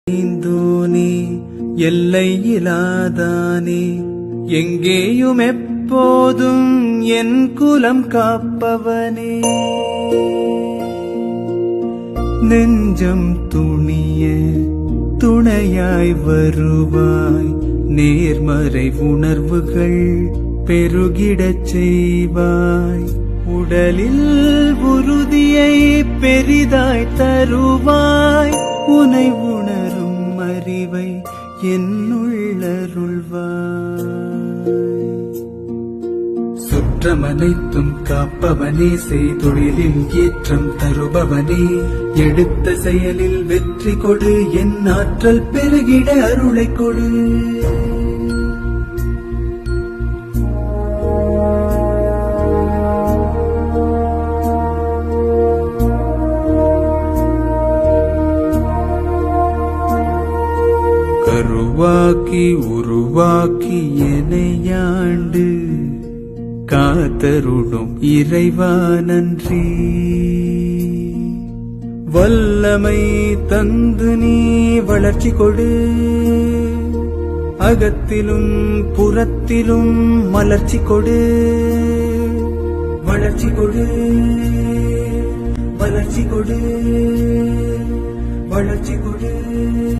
நீந்தோனே எல்லை இலாதானே எங்கேயும் எப்போதும் என் குலம் காப்பவனே நெஞ்சம் துணிய துணையாய் வருவாய் நேர்மறை உணர்வுகள் பெருகிடச் செய்வாய் உடலில் உறுதியை பெரிதாய் தருவாய் உனை உணரும் அறிவை என்னுள்ளருள்வாய் சுற்றமனைத்தும் காப்பவனே செய்தொழிலில் ஏற்றம் தருபவனே எடுத்த செயலில் வெற்றி கொடு என் ஆற்றல் பெருகிட அருளை கொடு கருவாக்கி உருவாக்கி எனையாண்டு காத்தருடும் இறைவா நன்றி வல்லமை தந்து நீ வளர்ச்சி கொடு அகத்திலும் புறத்திலும் மலர்ச்சி கொடு வளர்ச்சி கொடு வளர்ச்சி கொடு வளர்ச்சி கொடு